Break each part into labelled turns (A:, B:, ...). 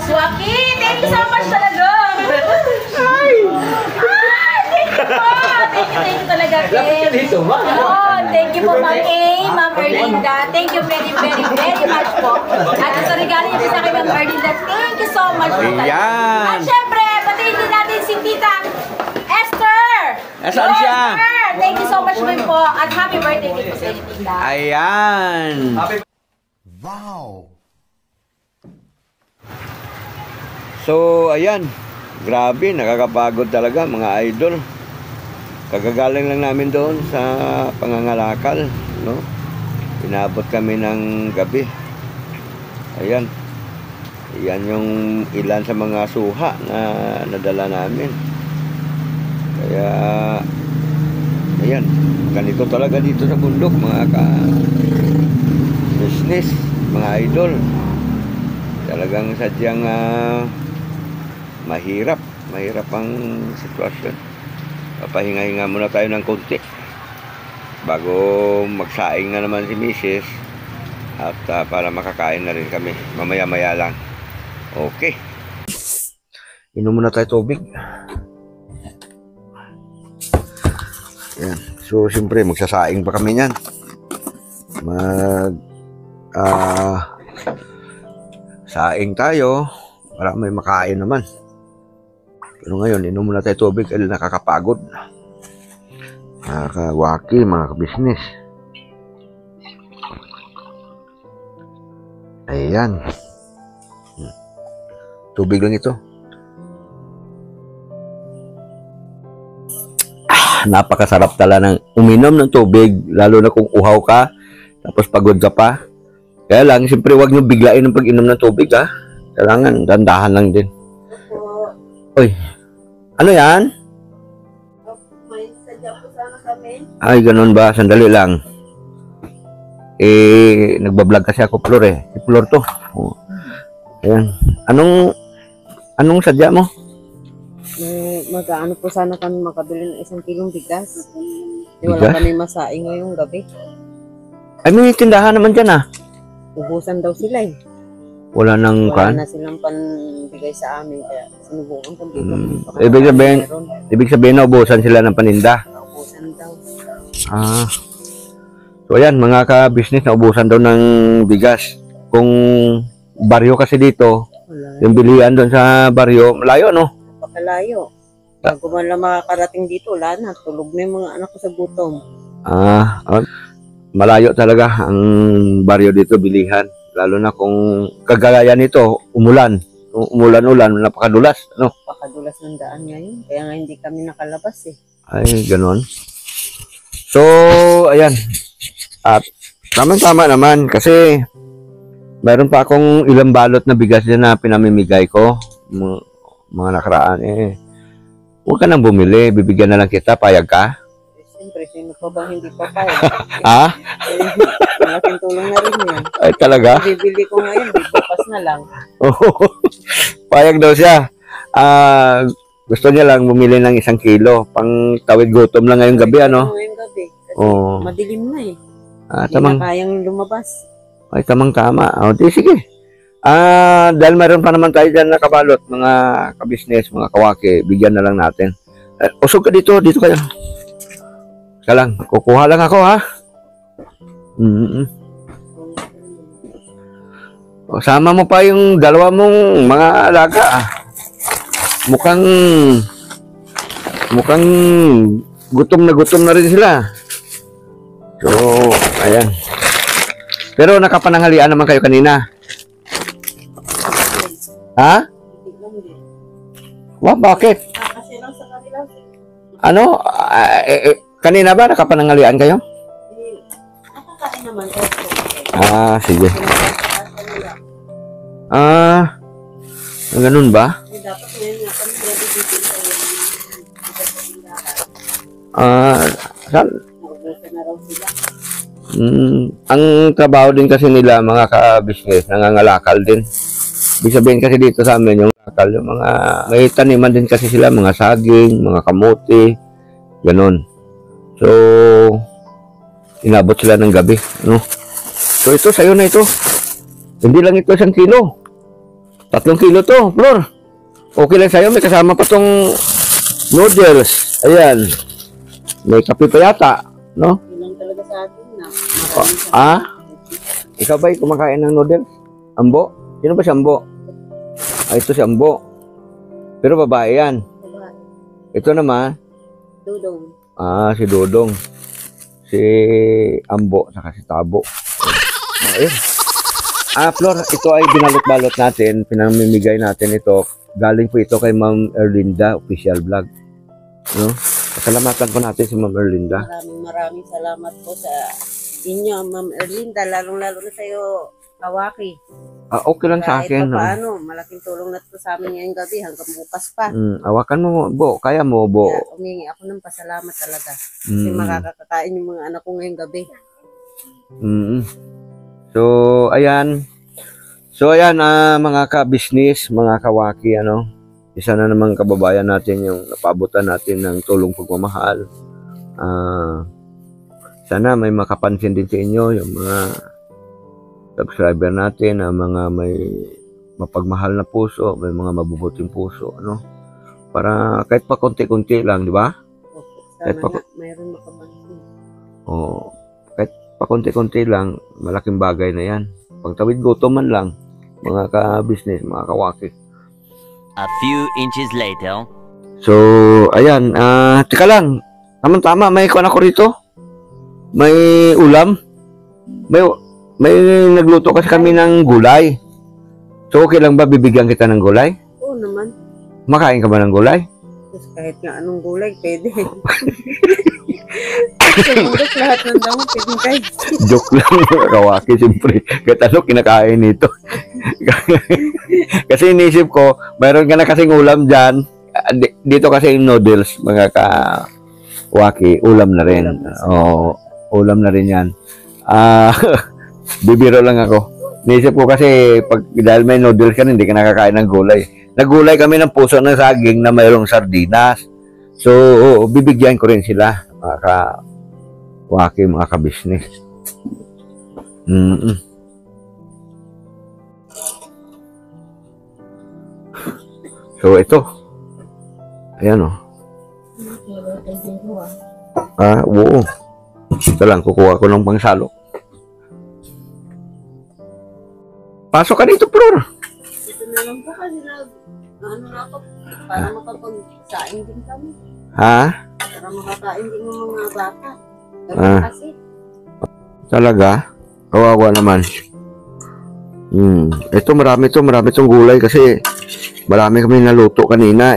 A: Boss Joaquin. Thank you so much talaga. Ay! Thank you po. Thank you talaga, Ken. Thank you po, Ma'am A, Ma'am Erlinda. Thank you very much po. At sa regalo niyo po sa akin, Ma'am Erlinda, thank you so much po. At syempre, patayin din natin si Tita Esther.
B: Nasaan siya?
A: Thank you so much po. At happy birthday din po sa inyo, Tita.
B: Ayan.
C: Wow.
B: So, ayan. Grabe, nakakapagod talaga mga idol. Kagagaling lang namin doon sa pangangalakal, no? Inabot kami ng gabi. Ayan. Yan yung ilan sa mga suha na nadala namin. Kaya, ayan. Ganito talaga dito sa bundok, mga business, mga idol. Talagang sadyang mahirap ang sitwasyon. Papahinga-hinga muna tayo ng konti bago magsaing na naman si Mrs. At para makakain na rin kami mamaya-maya lang. Okay, inom muna tayo tubig. Ayan. So siyempre magsasaing pa kami niyan. Saing tayo para may makain naman. Pero ngayon, inom muna tayo tubig kasi nakakapagod. Mga kawaki, mga kabisnes. Ayan. Tubig lang ito. Napakasarap tala ng uminom ng tubig, lalo na kung uhaw ka, tapos pagod ka pa. Kaya lang, siyempre huwag nyo biglain ang pag-inom ng tubig, ha? Kailangan, dandahan lang din. Uy, ano yan?
A: May sadya po sana kami.
B: Ay, ganun ba? Sandali lang. Nagbablog kasi ako, Flor eh. Si Flor to. Oh. Ayan. Anong sadya mo?
D: Mag-ano po sana kami makabili ng 1 kilong bigas. Wala kami masaing ngayong gabi.
B: Ay, may tindahan naman dyan, ah.
D: Ubusan daw sila eh.
B: Wala nang kan?
D: Wala na silang panbigay sa amin. Kaya sinubukan kung dito.
B: Ibig sabihin na ubusan sila ng paninda.
D: Ubusan daw.
B: So ayan, mga ka-business, na ubusan daw ng bigas. Kung baryo kasi dito, yung bilihan doon sa baryo, malayo, no?
D: Napakalayo. Bago man lang makakarating dito, wala na. Tulog na yung mga anak ko sa gutom.
B: Malayo talaga ang baryo dito, bilihan. Lalo na kung kagaya nito, umulan, napakadulas, no?
D: Napakadulas ng daan ngayon. Kaya nga hindi kami nakalabas eh.
B: Ay, ganon. So, ayan. At tama-tama naman kasi mayroon pa akong ilang balot na bigas din na pinamimigay ko. Mga nakaraan eh. Huwag ka nang bumili, bibigyan na lang kita, payag ka?
D: Siyempre, sino pa bang hindi pa payag?
B: Ha?
D: Malaking tulong na rin yan.
B: Ay, talaga?
D: Bibili ko ngayon, bukas na lang.
B: Payag daw siya. Gusto niya lang bumili ng 1 kilo. Pang tawid gutom lang ngayong gabi, ano?
D: Ngayong gabi. Kasi madilim na eh. Hindi na kayang lumabas.
B: Ay, tamang-tama. Di, sige. Dahil mayroon pa naman tayo dyan nakabalot, mga kabisnes, mga kawaki, bigyan na lang natin. Usog ka dito kayo. Ka lang, kukuha lang ako, ha? Sama mo pa yung dalawa mong mga alaga, Mukhang gutom na rin sila. So, ayan. Pero nakapananghalian naman kayo kanina. Ha? Bakit?
D: Kasi lang sa kanila.
B: Ano? Kanina ba nakapananghalian kayo?
D: Nakakain naman.
B: Sige. Ganun ba?
D: Dapat ngayon nga kami ready dito
B: Saan?
D: Naubusan na raw sila.
B: Ang trabaho din kasi nila, mga ka-business, nangangalakal din. Ibig sabihin kasi dito sa amin, yung lakal, yung mga, may taniman din kasi sila, mga saging, mga kamote, ganun. So, inabot sila ng gabi, no? So, ito, sa'yo na ito. Hindi lang ito 1 kilo. 3 kilo to, Flor. Okay lang sa'yo, may kasama pa tong noodles. Ayan. May kape pa yata, no?
D: Yun lang talaga sa akin na.
B: Ah? Ikaw ba'y kumakain ng noodles? Ambo? Sino ba si Ambo? Ito si Ambo. Pero babae yan. Ito naman,
D: Dudong.
B: si Dodong. Si Ambo, saka si Tabo. Ayun. Flor, ito ay binalot-balot natin. Pinamimigay natin ito. Galing po ito kay Ma'am Erlinda, official vlog. No? Pasalamatan po natin si Ma'am Erlinda.
D: Maraming salamat po sa inyo, Ma'am Erlinda. Lalong-lalo na sa'yo, Kawaki.
B: Okay lang sa
D: Kahit
B: akin.
D: pa paano, malaking tulong na ito sa amin ngayong gabi hanggang bukas pa.
B: Awakan mo, Bo. Kaya mo, Bo.
D: Kaya umingi ako ng pasalamat talaga. Kasi makakakain yung mga anak ko ngayong gabi.
B: So, ayan. Mga ka-business, mga kawaki, isa na namang kababayan natin yung napabutan natin ng tulong pagmamahal. Sana may makapansin din sa inyo yung mga subscriber natin, mga may mapagmahal na puso, may mga mabubuting puso, para kahit pa konti-konti lang, di ba?
D: Sana nga, mayroon makapansin.
B: Kahit pa konti-konti lang, malaking bagay na yan. Pagtawid gutom man lang, mga ka-business, mga kawaki.
E: A few inches later.
B: So, ayan, teka lang. Tama-tama, may kuwan ako rito. May ulam. May nagluto kasi kami ng gulay. So, okay lang ba bibigyan kita ng gulay?
D: Oo naman.
B: Makain ka ba ng gulay?
D: Tapos kahit nga anong gulay, pwede. Sumulot lahat ng damo, pwede guys.
B: Joke lang, kawaki, siyempre. Kahit ano, kinakain nito. Kasi inisip ko, mayroon ka na kasing ulam dyan. Dito kasi yung noodles, mga kawaki, ulam na rin. Ulam na rin yan. Bibiro lang ako. Inisip ko kasi, dahil may noodles ka, hindi ka nakakain ng gulay. Nagulay kami ng puso ng saging na mayroong sardinas. So, bibigyan ko rin sila, mga ka-waki, mga ka-business. So, ito. Ayan, oo. Ito lang, kukuha ko ng pangsalok. Pasok ka dito, Flor.
D: Ito na lang po kasi na ako, para makapag-saing din kami.
B: Ha?
D: Para makakain din ng mga bata. Kasi,
B: Talaga? Kawawa naman. Ito marami itong gulay kasi marami kami naluto kanina.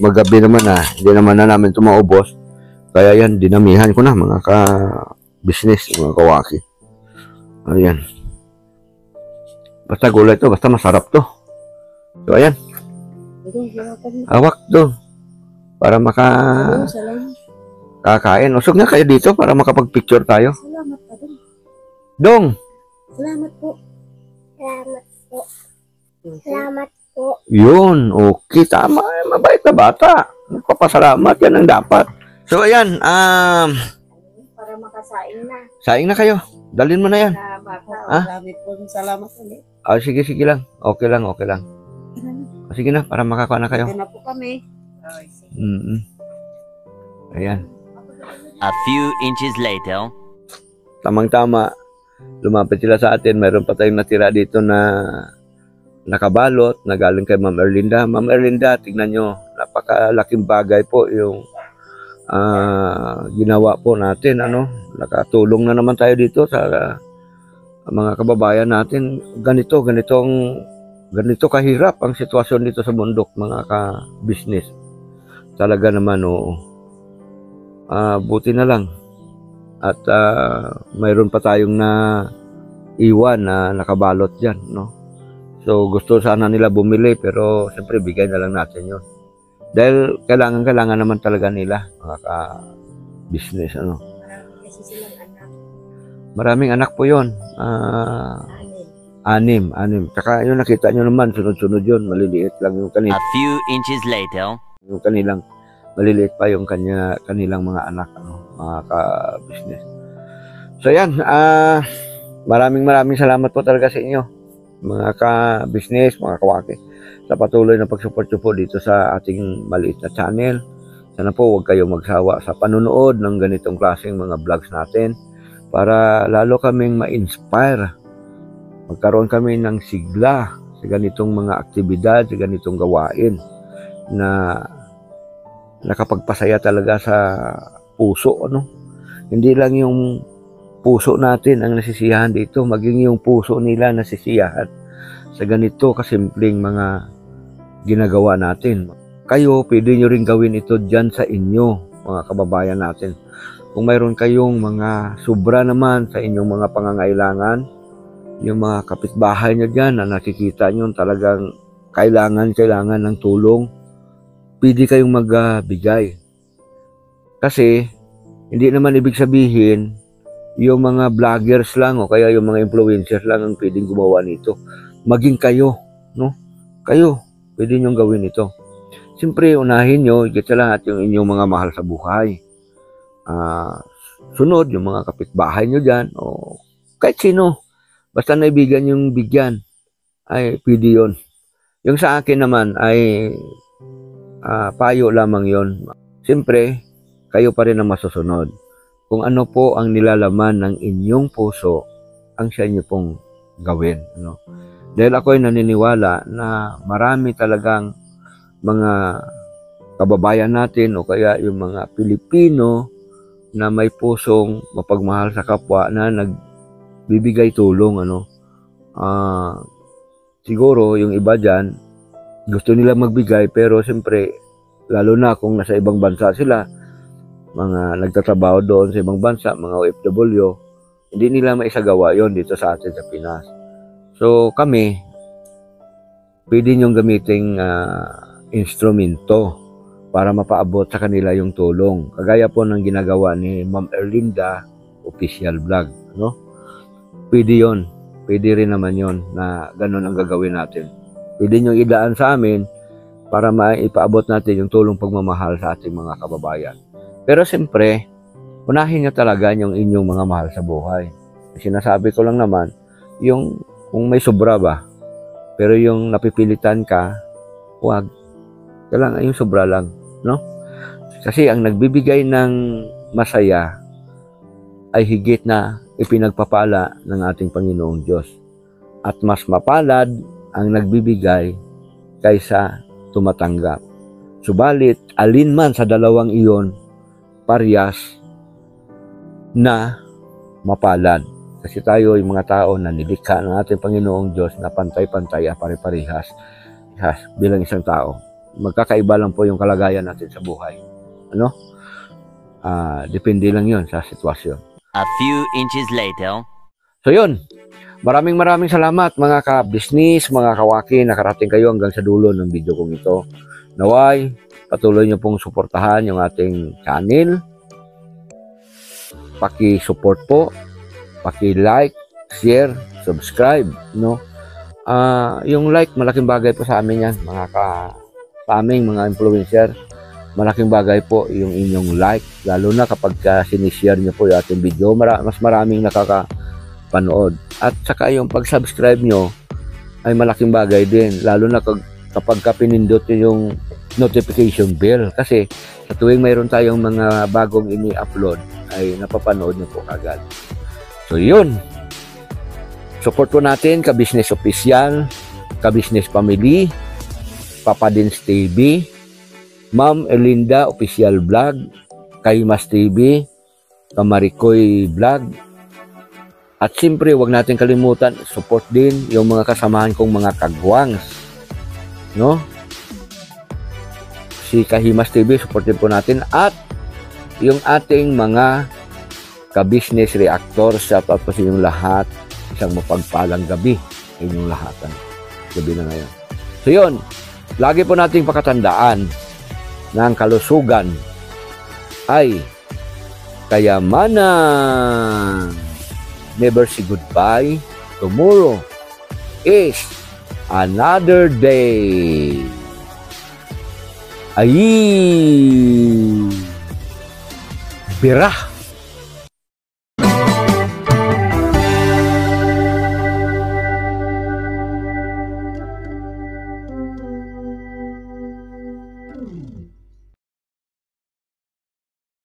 B: Magabi naman hindi naman na namin ito maubos. Kaya yan, dinamihan ko na mga ka-business, mga kawaki. Ayan. Basta gulay to, basta masarap to. So ayan. Awak to. Para kakain. Usog na kayo dito para makapag-picture tayo.
D: salamat pa din.
B: Dong!
D: Salamat po.
A: Salamat po.
B: Yun, okay, tama. Mabait na bata. Nagpapasalamat, yan ang dapat. So, ayan,
A: Para makasaing na.
B: saing na kayo. Dalhin mo na yan.
A: Sa bata.
D: Marami po salamat ulit.
B: Sige lang. Okay lang. Sige na, para makakuha na kayo.
D: Ito na po kami.
B: Ayan.
E: A few inches later.
B: Tamang-tama. Lumapit sila sa atin. Mayroon pa tayong natira dito na nakabalot na galing kay Ma'am Erlinda. Ma'am Erlinda, tignan nyo. Napakalaking bagay po yung ginawa po natin. Nakatulong na naman tayo dito sa mga kababayan natin. Ganito kahirap ang sitwasyon dito sa bundok, mga ka-business. Talaga naman, buti na lang. At mayroon pa tayong iwan na nakabalot dyan, So, gusto sana nila bumili, pero siyempre bigay na lang natin yun. Dahil kailangan naman talaga nila, mga ka-business,
A: Kasi silang anak.
B: Maraming anak po yun. 6. Tsaka yun, nakita nyo naman, sunod-sunod yun. Maliliit lang yung
E: A few inches later.
B: yung kanilang maliliit pa yung kanilang mga anak, mga ka-business. So yan, maraming salamat po talaga sa inyo, mga ka-business, mga kawaki, sa patuloy na pag-support nyo po dito sa ating maliit na channel. Sana po huwag kayong magsawa sa panunood ng ganitong klaseng mga vlogs natin para lalo kaming ma-inspire. Magkaroon kami ng sigla sa ganitong mga aktibidad, sa ganitong gawain na nakapagpasaya talaga sa puso, ano? Hindi lang yung puso natin ang nasisiyahan dito, maging yung puso nila nasisiyahan sa ganito kasimpleng mga ginagawa natin. Kayo, pwede nyo rin gawin ito dyan sa inyo, mga kababayan natin. Kung mayroon kayong mga sobra naman sa inyong mga pangangailangan, yung mga kapitbahay nyo dyan na nakikita nyo talagang kailangan ng tulong, pwede kayong magbigay. Kasi, hindi naman ibig sabihin, yung mga vloggers lang o kaya yung mga influencers lang ang pwedeng gumawa nito. Maging kayo, no? Kayo, pwede nyong gawin ito. Siyempre, unahin nyo, higit sa lahat yung inyong mga mahal sa buhay. Sunod, yung mga kapitbahay nyo dyan, o kahit sino. Basta naibigan yung bigyan, ay pwede yun. Yung sa akin naman ay payo lamang yon. Siyempre, kayo pa rin ang masusunod. Kung ano po ang nilalaman ng inyong puso, ang sa inyo pong gawin. No? Dahil ako ay naniniwala na marami talagang mga kababayan natin o kaya yung mga Pilipino na may pusong mapagmahal sa kapwa na nagbibigay tulong. Siguro yung iba dyan, gusto nila magbigay pero siyempre, lalo na kung nasa ibang bansa sila, mga nagtatrabaho doon sa ibang bansa, mga OFW, hindi nila maisagawa yon dito sa atin sa Pinas. So kami, pwede nyong gamiting instrumento para mapaabot sa kanila yung tulong. Kagaya po ng ginagawa ni Ma'am Erlinda Official Vlog. No? Pwede yon. Pwede rin naman yon na ganun ang gagawin natin. Pwede nyong idaan sa amin para maipaabot natin yung tulong pagmamahal sa ating mga kababayan. Pero siyempre, unahin nyo talaga yung inyong mga mahal sa buhay. Sinasabi ko lang naman, yung kung may sobra ba, pero yung napipilitan ka, huwag. Kailangan yung sobra lang, no? Kasi ang nagbibigay ng masaya ay higit na ipinagpapala ng ating Panginoong Diyos. At mas mapalad ang nagbibigay kaysa tumatanggap. Subalit, alinman sa dalawang iyon, parehas na mapalad. Kasi tayo yung mga tao na nilikha ng ating Panginoong Diyos na pantay-pantay at pare-parehas bilang isang tao. Magkakaiba lang po yung kalagayan natin sa buhay. Ano? Depende lang yun sa sitwasyon.
E: A few inches later.
B: So yun, maraming salamat mga ka-business, mga kawaki, nakarating kayo hanggang sa dulo ng video kong ito. Naway, patuloy nyo pong suportahan yung ating channel. Paki-support po, paki-like, share, subscribe, no? Yung like, malaking bagay po sa amin yan, sa aming mga influencer. Malaking bagay po yung inyong like, lalo na kapag sinishare nyo po yung ating video, mas maraming nakakapanood. At saka yung pag-subscribe nyo ay malaking bagay din, lalo na kapag pinindot yung notification bell. Kasi sa tuwing mayroon tayong mga bagong ini-upload, ay napapanood nyo po agad. So yun, support po natin ka-business official, ka-business family, Papa Dins TV, Ma'am Erlinda Official Vlog, Kaimas TV, Kamarikoy Vlog. At siyempre, huwag natin kalimutan, support din yung mga kasamahan kong mga kagwangs. No? Si Kahimas TV, supportin po natin. At yung ating mga ka-business reactors, shout out po sa inyong lahat. Isang mapagpalang gabi inyong lahatan. Gabi na ngayon. So yun, lagi po nating pakatandaan na ang kalusugan ay kayamanan. Never say goodbye. Tomorrow is another day. Ay, birah.